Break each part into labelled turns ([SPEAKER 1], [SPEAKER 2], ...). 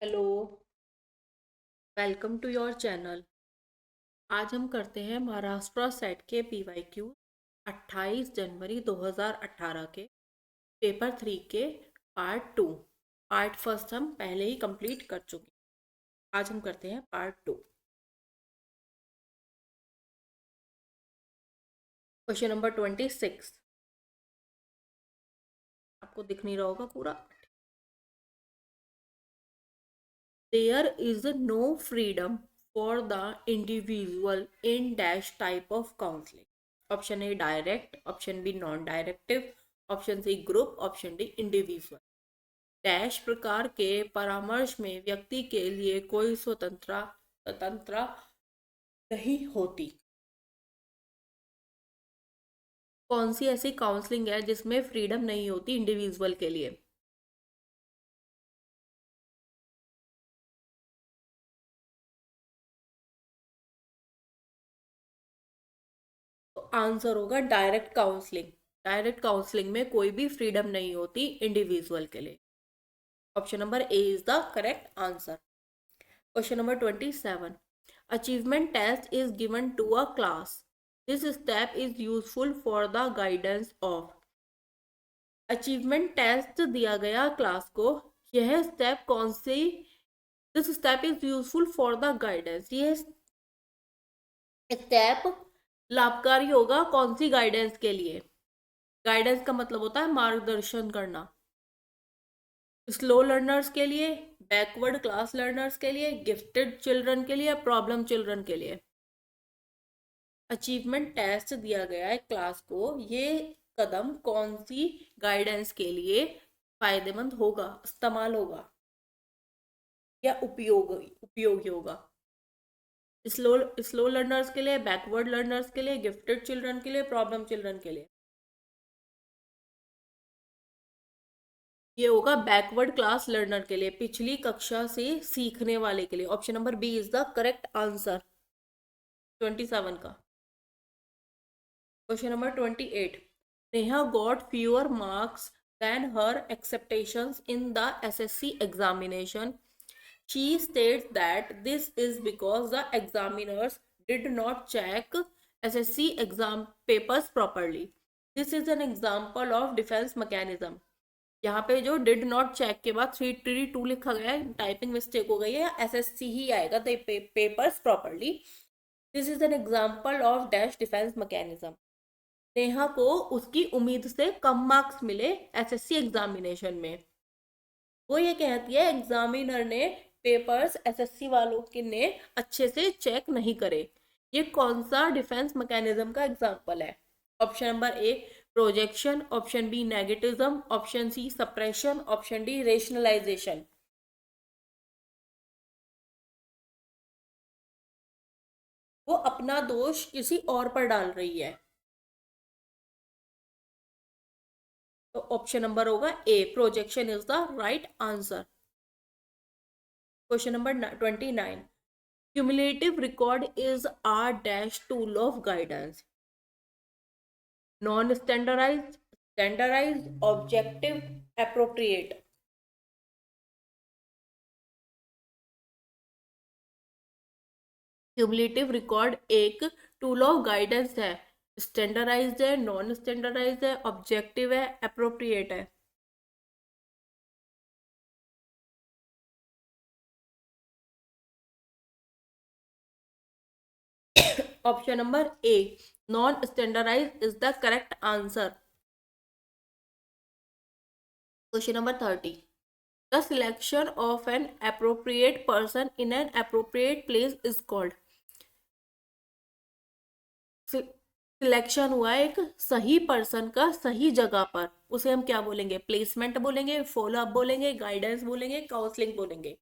[SPEAKER 1] Hello. Welcome to your channel. आज हम करते हैं महाराष्ट्र सेट के पीवाईक्यू 28 जनवरी 2018 के पेपर 3 के पार्ट 2। पार्ट फर्स्ट हम पहले ही कंप्लीट कर चुके। आज हम करते हैं पार्ट 2। क्वेश्चन नंबर 26 आपको दिख नहीं रहा होगा पूरा। There is no freedom for the individual in dash type of counselling. Option A direct, option B non directive, option C group, option D individual. Dash प्रकार के परामर्श में व्यक्ति के लिए कोई स्वतंत्रता नहीं होती। कौन सी ऐसी काउंसलिंग है जिसमें फ्रीडम नहीं होती इंडिविजुअल के लिए? तो आंसर होगा डायरेक्ट काउंसलिंग। डायरेक्ट काउंसलिंग में कोई भी फ्रीडम नहीं होती इंडिविजुअल के लिए। Option number A is the correct answer. Question number 27। Achievement test is given to a class. This step is useful for the guidance of. Achievement test दिया गया class को। यह स्टेप कौन सी? This step is useful for the guidance. ये step लाभकारी होगा कौन सी गाइडेंस के लिए? गाइडेंस का मतलब होता है मार्गदर्शन करना। स्लो लर्नर्स के लिए, बैकवर्ड क्लास लर्नर्स के लिए, गिफ्टेड चिल्ड्रन के लिए, प्रॉब्लम चिल्ड्रन के लिए। अचीवमेंट टेस्ट दिया गया है क्लास को। ये कदम कौन सी गाइडेंस के लिए फायदेमंद होगा, इस्तेमाल होगा या उपयोगी होगा? स्लो स्लो लर्नर्स के लिए, बैकवर्ड लर्नर्स के लिए, गिफ्टेड चिल्ड्रन के लिए, प्रॉब्लम चिल्ड्रन के लिए। ये होगा बैकवर्ड क्लास लर्नर के लिए, पिछली कक्षा से सीखने वाले के लिए। Option number B is the correct answer 27 का। Question number 28। Neha got fewer marks than her expectations in the SSC examination. She states that this is because the examiners did not check SSC exam papers properly. This is an example of defense mechanism. यहाँ पे जो did not check के बाद 332 लिखा गया है, typing mistake हो गई है, SSC ही आएगा the papers properly. This is an example of dash defence mechanism. Neha को उसकी उम्मीद से कम मार्क्स मिले एसएससी एग्जामिनेशन में। वो ये कहती है एग्जामिनर ने पेपर्स एसएससी वालों के ने अच्छे से चेक नहीं करे। ये कौन सा डिफेंस मैकेनिज्म का एग्जाम्पल है? Option number A projection, option B negativism, option C suppression, option D rationalisation. वो अपना दोष किसी और पर डाल रही है। तो ऑप्शन नंबर होगा A projection is the right answer. Question number 29। Cumulative record is a dash tool of guidance. Non-standardized, standardized, objective, appropriate. Cumulative record एक टूल ऑफ गाइडेंस है। स्टैंडर्डाइज्ड है, नॉन स्टैंडर्डाइज्ड है, ऑब्जेक्टिव है, appropriate है। Option number A non standardised is the correct answer. Question number 30। The selection of an appropriate person in an appropriate place is called. Selection हुआ है एक सही person का सही जगह पर, उसे हम क्या बोलेंगे? प्लेसमेंट बोलेंगे, फॉलो अप बोलेंगे, गाइडेंस बोलेंगे, काउंसलिंग बोलेंगे।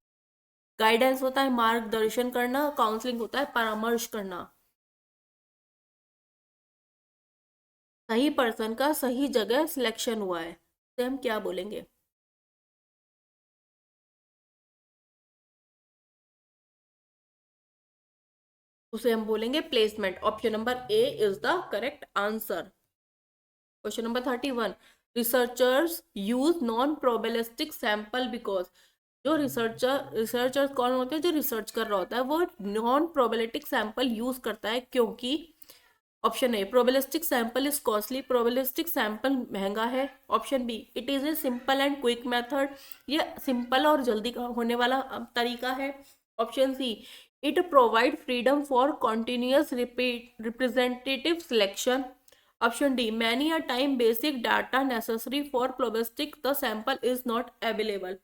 [SPEAKER 1] गाइडेंस होता है मार्गदर्शन करना, काउंसलिंग होता है परामर्श करना। सही पर्सन का सही जगह सिलेक्शन हुआ है, उसे हम क्या बोलेंगे? उसे हम बोलेंगे placement. Option number A is the correct answer. Question number 31। Researchers use non probabilistic sample because. जो रिसर्चर्स कौन होते हैं, जो रिसर्च कर रहा होता है वो नॉन प्रोबेबिलिस्टिक सैंपल यूज करता है, क्योंकि option A probabilistic sample is costly, probabilistic sample महंगा है। Option B it is a simple and quick method, ये सिंपल और जल्दी होने वाला तरीका है। Option see it provide freedom for continuous representative selection. Option D many a time basic data necessary for probabilistic the sample is not available.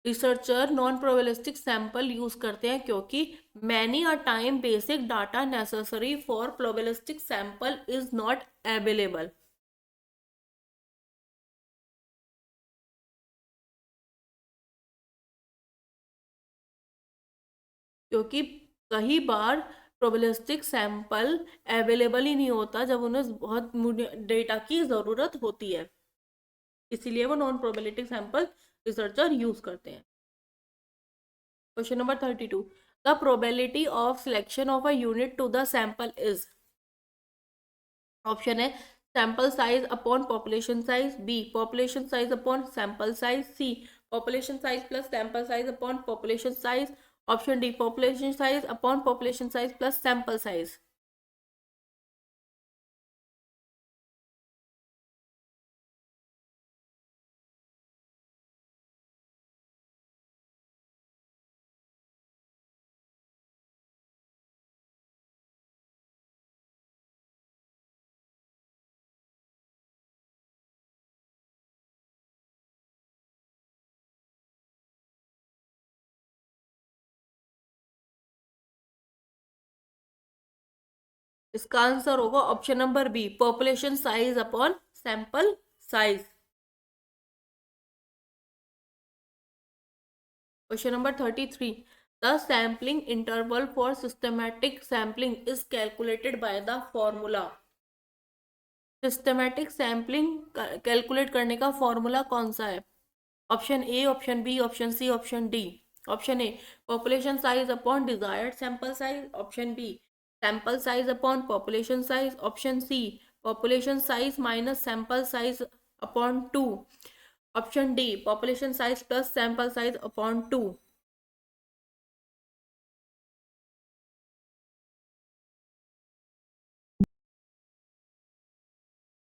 [SPEAKER 1] Researcher non probabilistic sample use करते हैं क्योंकि many a time basic data necessary for probabilistic sample is not available. क्योंकि कई बार probabilistic sample available ही नहीं होता जब उन्हें बहुत डेटा की ज़रूरत होती है, इसीलिए वो non probabilistic sample researcher use करते हैं। Question number 32, the probability of selection of a unit to the sample is. Option है sample size upon population size, B population size upon sample size, C population size plus sample size upon population size, option D population size upon population size plus sample size. इसका answer होगा option number B population size upon sample size. Question number 33, the sampling interval for systematic sampling is calculated by the formula. Systematic sampling calculate करने का formula कौन सा है? Option A, option B, option C, option D. Option A population size upon desired sample size, option B sample size upon population size, option C population size minus sample size upon 2, option D population size plus sample size upon 2।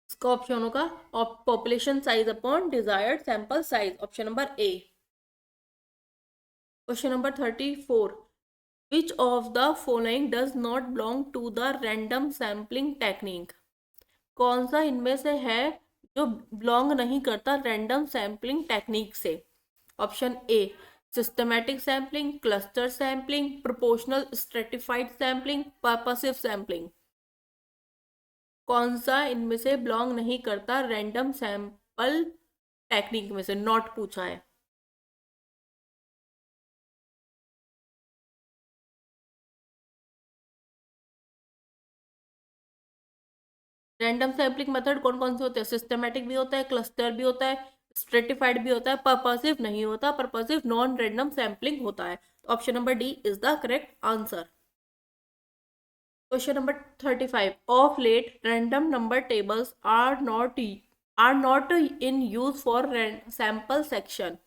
[SPEAKER 1] इसका option होगा population size upon desired sample size, option number A. Question number 34, which of the following does not belong to the random sampling technique. कौन सा इनमें से है जो belong नहीं करता रैंडम सैम्पलिंग टेक्निक से? Option A systematic sampling, cluster sampling, proportional stratified sampling, purposive sampling. कौन सा इनमें से बिलोंग नहीं करता रैंडम सैंपल टेक्निक में से, नॉट पूछा है। रैंडम सैम्पलिंग मेथड कौन कौन से होते हैं? सिस्टमैटिक भी होता है, क्लस्टर भी होता है, स्ट्रेटिफाइड भी होता है, पर्पसिव नहीं होता, पर्पसिव नॉन रैंडम सैम्पलिंग होता है। Option number D is the correct answer. Question number 35, of late random number tables are not in use for sample section,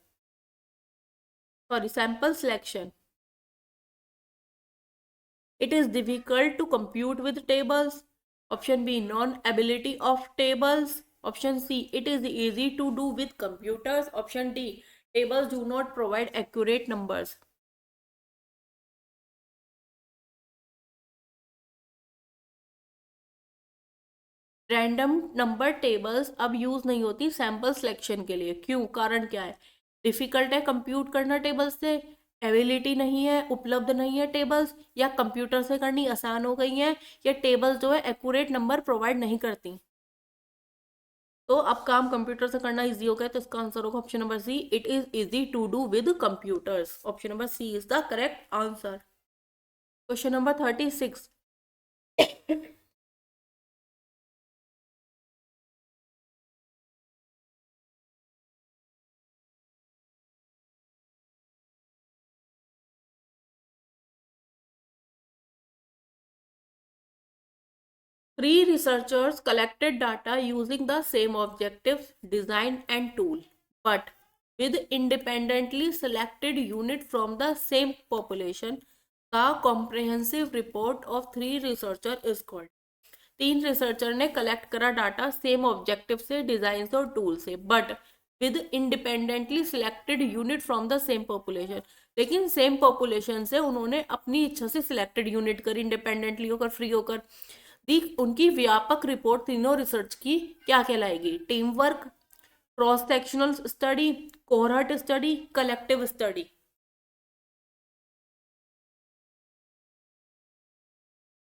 [SPEAKER 1] sorry sample selection. It is difficult to compute with tables. Option B, non-ability of tables. Option C, it is easy to do with computers. Option D, tables do not provide accurate numbers. Random number tables अब use नहीं होती sample selection के लिए, क्यों? कारण क्या है? Difficult है कंप्यूट करना टेबल्स से, एबिलिटी नहीं है, उपलब्ध नहीं है टेबल्स, या कंप्यूटर से करनी आसान हो गई है, या टेबल्स जो है एक्यूरेट नंबर प्रोवाइड नहीं करती। तो अब काम कंप्यूटर से करना इजी हो गया, तो इसका आंसर होगा option number C, it is easy to do with computers. Option number C is the correct answer. Question number 36, Three researchers collected data using the same objectives, design, and tool, but with independently selected unit from the same population. The comprehensive report of three researchers is called. तीन researcher ने collect करा data same objective से, design और tool से, but with independently selected unit from the same population. लेकिन same population से उन्होंने अपनी इच्छा से सिलेक्टेड यूनिट कर, इंडिपेंडेंटली होकर, फ्री होकर दी। उनकी व्यापक रिपोर्ट तीनों रिसर्च की क्या कहलाएगी? Team work, cross sectional study, cohort study, collective study.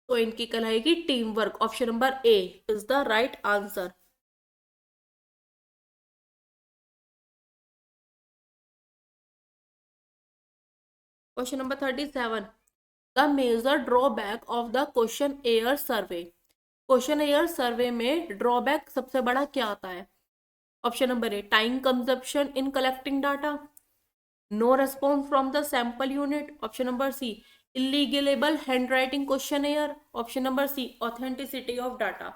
[SPEAKER 1] तो इनकी कहलाएगी team work. Option number A is the right answer. Question number 37, the major drawback of the question air survey. क्वेश्चन एयर सर्वे में drawback सबसे बड़ा क्या आता है? Option number A time consumption in collecting data, no response from the sample unit, option number C illegible hand writing questionnaire, option number C authenticity of data.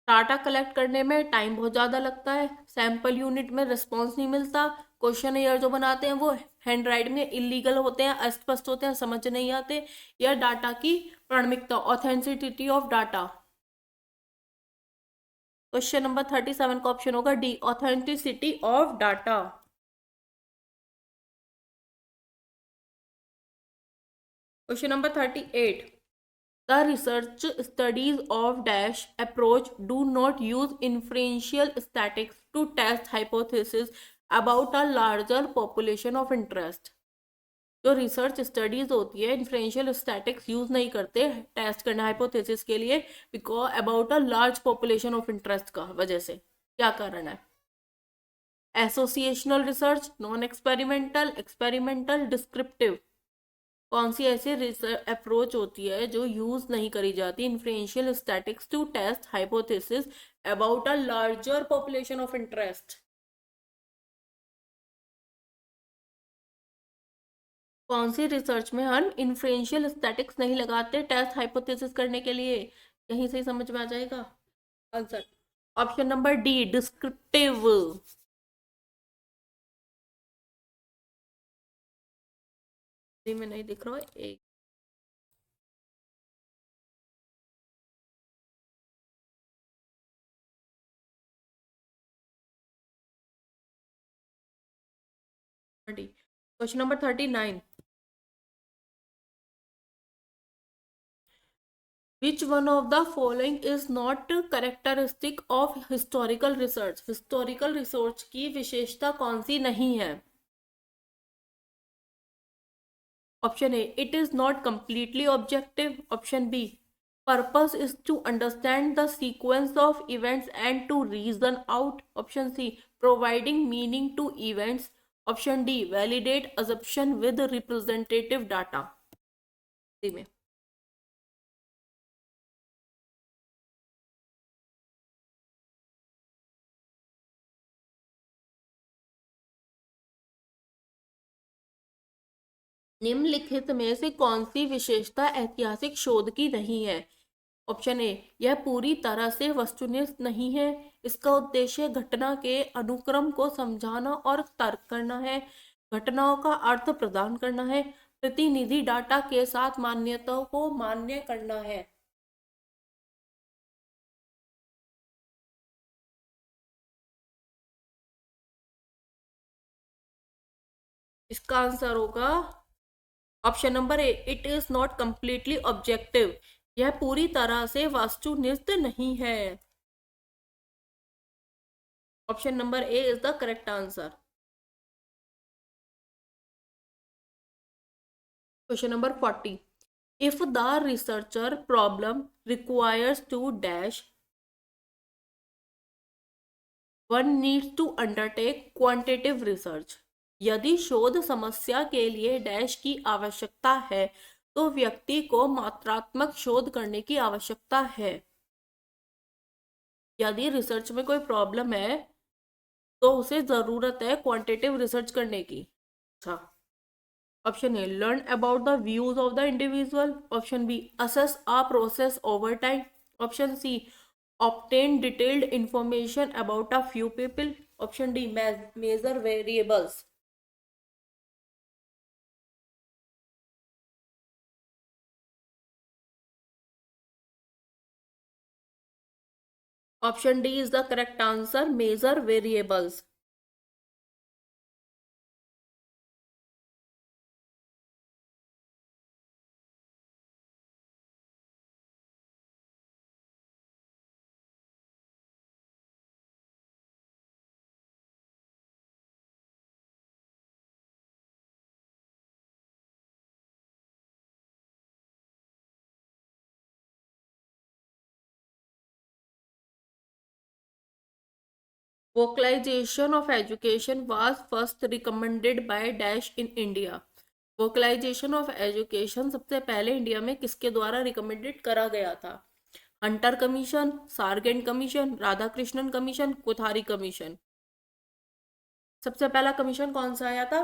[SPEAKER 1] Data collect करने में time बहुत ज़्यादा लगता है, sample unit में response नहीं मिलता, question year जो बनाते हैं वो हैंड राइट में इलीगल होते हैं, अस्पष्ट होते हैं, समझ नहीं आते, या डाटा की प्रामाणिकता, authenticity of data. Question number 37 का ऑप्शन होगा D, authenticity of data. Question number 38, the research studies of dash approach do not use inferential statistics to test hypothesis about a larger population of interest। जो research studies होती है inferential statics use नहीं करते test करना hypothesis के लिए, because about a large population of interest का वजह से। क्या कारण है? Associational research, non experimental, experimental, descriptive. कौन सी ऐसी अप्रोच होती है जो यूज नहीं करी जाती inferential statics to test hypothesis about a larger population of interest? कौन सी रिसर्च में हम इन्फ्रेंशियल स्टैटिक्स नहीं लगाते टेस्ट हाइपोथेसिस करने के लिए? यहीं से ही समझ में आ जाएगा answer. Option number D, descriptive. में नहीं दिख रहा है एक। Question number 39, which one of the following is not characteristic of historical research? historical research की विशेषता कौन सी नहीं है? Option A it is not completely objective, option B purpose is to understand the sequence of events and to reason out, option C providing meaning to events, option D validate assumption with representative data। में निम्नलिखित में से कौन सी विशेषता ऐतिहासिक शोध की नहीं है? ऑप्शन ए यह पूरी तरह से वस्तुनिष्ठ नहीं है, इसका उद्देश्य घटना के अनुक्रम को समझाना और तर्क करना है, घटनाओं का अर्थ प्रदान करना है, प्रतिनिधि डाटा के साथ मान्यताओं को मान्य करना है। इसका आंसर होगा option number A it is not completely objective, यह पूरी तरह से वस्तुनिष्ठ नहीं है। Option number A is the correct answer. Question number 40, if the researcher problem requires to dash one needs to undertake quantitative research. यदि शोध समस्या के लिए डैश की आवश्यकता है तो व्यक्ति को मात्रात्मक शोध करने की आवश्यकता है। यदि रिसर्च में कोई प्रॉब्लम है तो उसे जरूरत है क्वांटिटेटिव रिसर्च करने की। अच्छा, Option A, learn about the views of the individual. Option B, assess a process over time. Option C, obtain detailed information about a few people. Option D, measure variables. Option D is the correct answer, measure variables. Vocalization of education was first recommended by Dash in India. Vocalisation of education सबसे पहले India में किसके द्वारा recommended करा गया था? Hunter commission, Sargent commission, Radhakrishnan commission, Kothari commission. सबसे पहला कमीशन कौन सा आया था?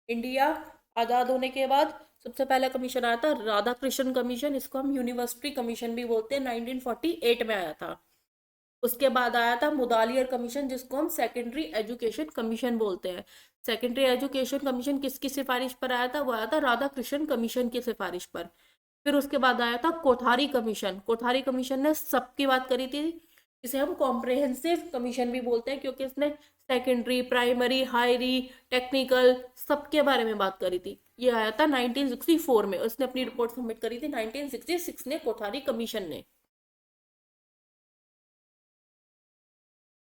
[SPEAKER 1] इंडिया आज़ाद होने के बाद सबसे पहला कमीशन आया था राधाकृष्णन कमीशन। इसको हम यूनिवर्सिटी कमीशन भी बोलते हैं, 1948 में आया था। उसके बाद आया था मुदालियर कमीशन, जिसको हम सेकेंडरी एजुकेशन कमीशन बोलते हैं। सेकेंडरी एजुकेशन कमीशन किसकी सिफारिश पर आया था? वो आया था राधा कृष्णन कमीशन की सिफारिश पर। फिर उसके बाद आया था कोठारी कमीशन। कोठारी कमीशन ने सबकी बात करी थी। इसे हम कॉम्प्रहेंसिव कमीशन भी बोलते हैं, क्योंकि इसने सेकेंडरी, प्राइमरी, हायरी, टेक्निकल सबके बारे में बात करी थी। ये आया था 1964 में। उसने अपनी रिपोर्ट सबमिट करी थी 1966 ने, कोठारी कमीशन ने।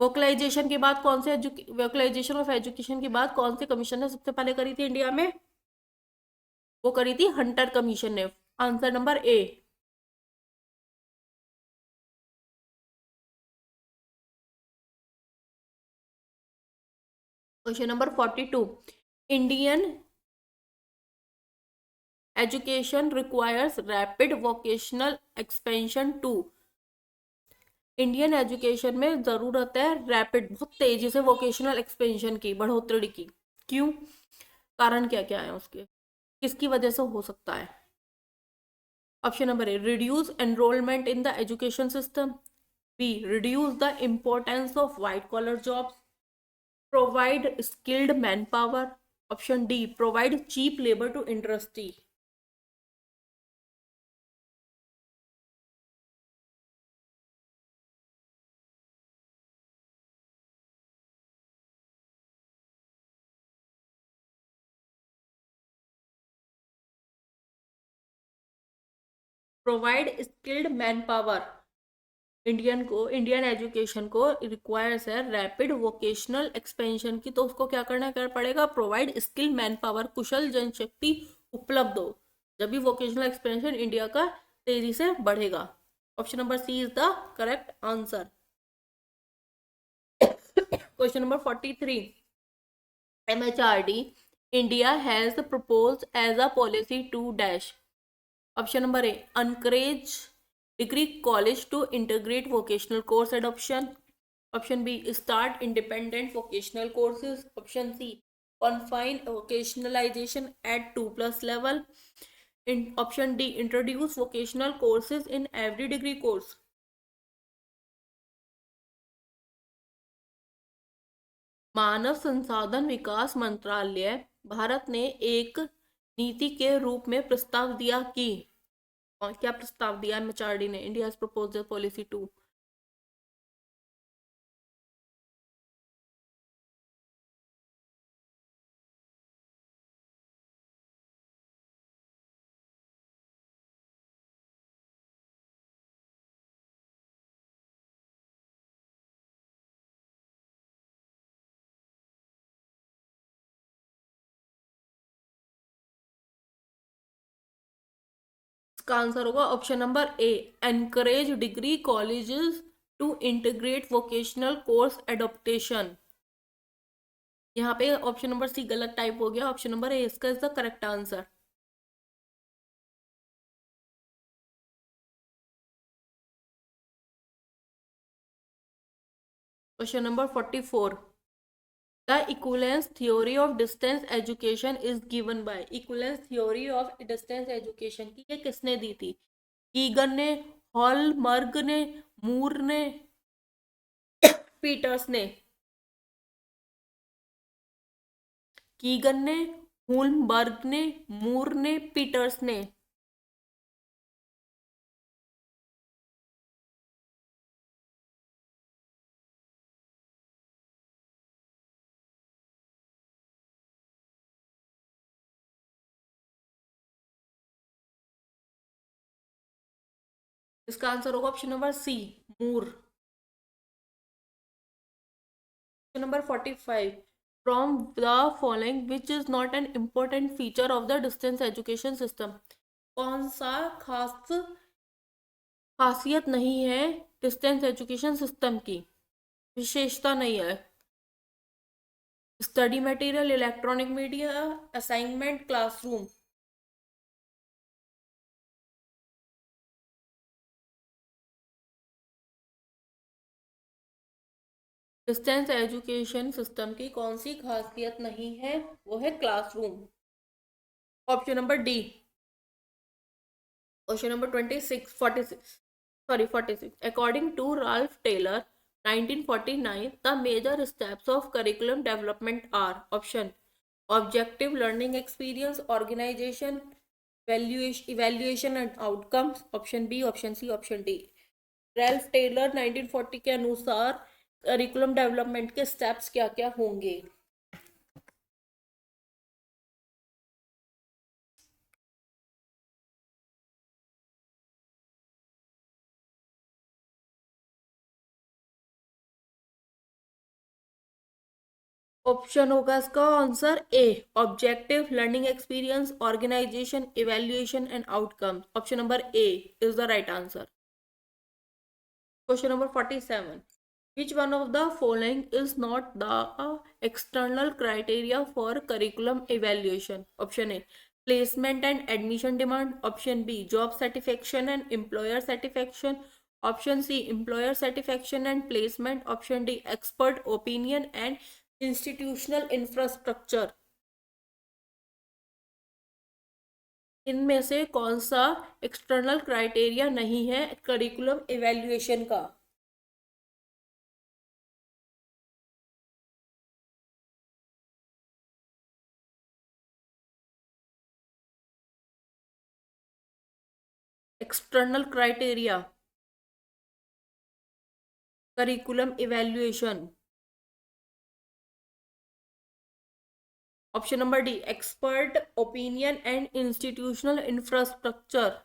[SPEAKER 1] वोकलाइजेशन की बात कौन से वोकलाइजेशन ऑफ एजुकेशन की बात कौन से कमीशन ने सबसे पहले करी थी इंडिया में? वो करी थी हंटर कमीशन ने। Answer number A. Question number 42, Indian education requires rapid vocational expansion to. Indian education में जरूरत है रैपिड, बहुत तेजी से वोकेशनल एक्सपेंशन की, बढ़ोतरी की। क्यों? कारण क्या क्या है उसके, किसकी वजह से हो सकता है? Option number A, reduce enrolment in the education system. B, reduce the importance of white collar jobs. Provide skilled man power. Option D, provide cheap labour to industry. Provide skilled man power. Indian education को requires है rapid vocational expansion की, तो उसको क्या करना कर पड़ेगा? Provide skill man power, कुशल जनशक्ति उपलब्ध हो, जब भी वोकेशनल एक्सपेंशन इंडिया का तेजी से बढ़ेगा। Option number C is the correct answer. Question number 43, MHRD India has proposed as a policy to dash. Option number A, encourage degree college to integrate vocational course adoption. Option B, start independent vocational courses. Option C, confine vocationalization at 2+ level. Option D, introduce vocational courses in every degree course. मानव संसाधन विकास मंत्रालय भारत ने एक नीति के रूप में प्रस्ताव दिया कि, और क्या प्रस्ताव दिया MHRD ने? India proposal policy 2। इसका आंसर होगा option number A, encourage degree colleges to integrate vocational course adaptation. यहाँ पे ऑप्शन नंबर सी गलत टाइप हो गया, ऑप्शन नंबर ए इसका is the correct answer. Question number 44, The equivalence theory of distance education is given by. equivalence theory of distance education की ये किसने दी थी? कीगन ने, हॉलमर्ग ने, मूर ने, पीटर्स ने? कीगन ने, हूलमबर्ग ने, मूर ने, पीटर्स ने? इसका आंसर होगा option number C, Moore. Question number 45, from the following which is not an important feature of the distance education system? कौन सा खासियत नहीं है डिस्टेंस एजुकेशन सिस्टम की, विशेषता नहीं है? Study material, electronic media, assignment, classroom? Distance education system की कौन सी खासियत नहीं है? वो है classroom. Option number D. Question number 26 46, sorry 46, according to Ralph Taylor 1949, the major steps of curriculum development are: option objective learning experience, organization, evaluation and outcomes, option B, option C, option D। Ralph Tyler 1940 के अनुसार curriculum development के steps क्या क्या होंगे? Option होगा इसका answer A, objective learning experience, organisation, evaluation and outcome. Option number A is the right answer. Question number 47, which one of the following is not the external criteria for curriculum evaluation? Option A, placement and admission demand, option B, job satisfaction and employer satisfaction, option C, employer satisfaction and placement, option D, expert opinion and institutional infrastructure। इनमें से कौन सा external criteria नहीं है curriculum evaluation का? External criteria curriculum evaluation, option number D, expert opinion and institutional infrastructure.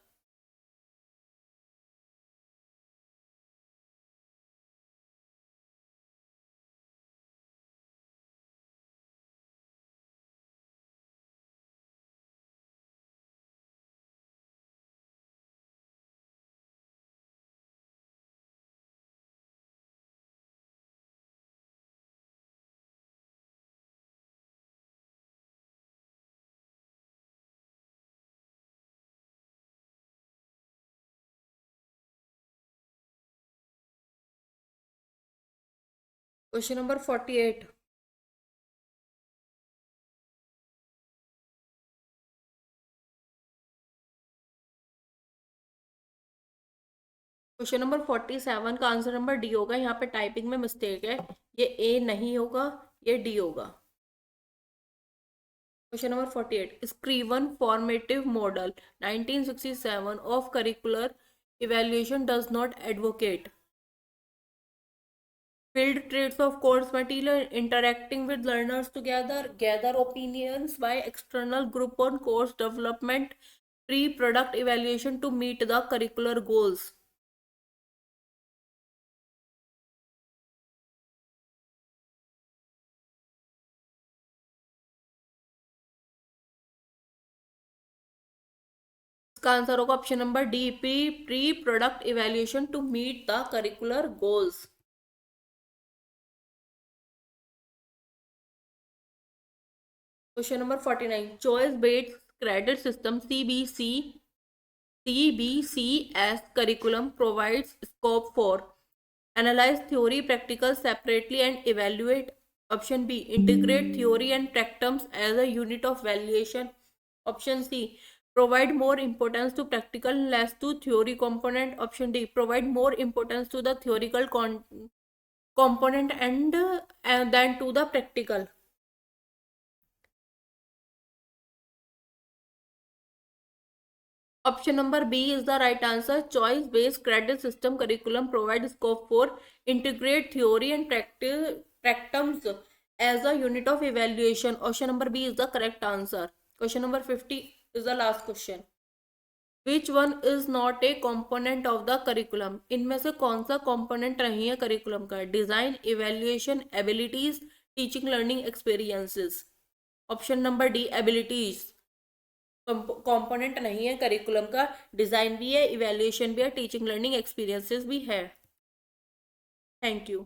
[SPEAKER 1] Question number 48, question number 47 का answer number D होगा। यहाँ पे टाइपिंग में मिस्टेक है, ये ए नहीं होगा, ये डी होगा। Question number 48, Scriven formative model 1967 of curricular evaluation does not advocate field traits of course material, interacting with learners together, gather opinions by external group on course development, pre-product evaluation to meet the curricular goals। इसका answer होगा option number D, pre product evaluation to meet the curricular goals. Question number 49, choice based credit system CBCS curriculum provides scope for analyze theory practical separately and evaluate Option B, integrate theory and practicums as a unit of valuation. Option C, provide more importance to practical, less to theory component. Option D, provide more importance to the theoretical component and than to the practical. Option number B is the right answer. Choice-based credit system curriculum provides scope for integrate theory and practicums as a unit of evaluation. Option number B is the correct answer. Question number 50 is the last question. Which one is not a component of the curriculum? इनमें से कौन सा component नहीं है curriculum का? Design, evaluation, abilities, teaching, learning, experiences. Option number D, abilities. Component नहीं है curriculum का. डिज़ाइन भी है, इवेल्युएशन भी है, टीचिंग लर्निंग एक्सपीरियंसेस भी है. Thank you.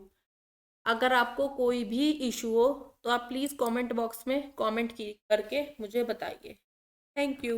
[SPEAKER 1] अगर आपको कोई भी इशू हो तो आप प्लीज़ कमेंट बॉक्स में कमेंट करके मुझे बताइए. Thank you.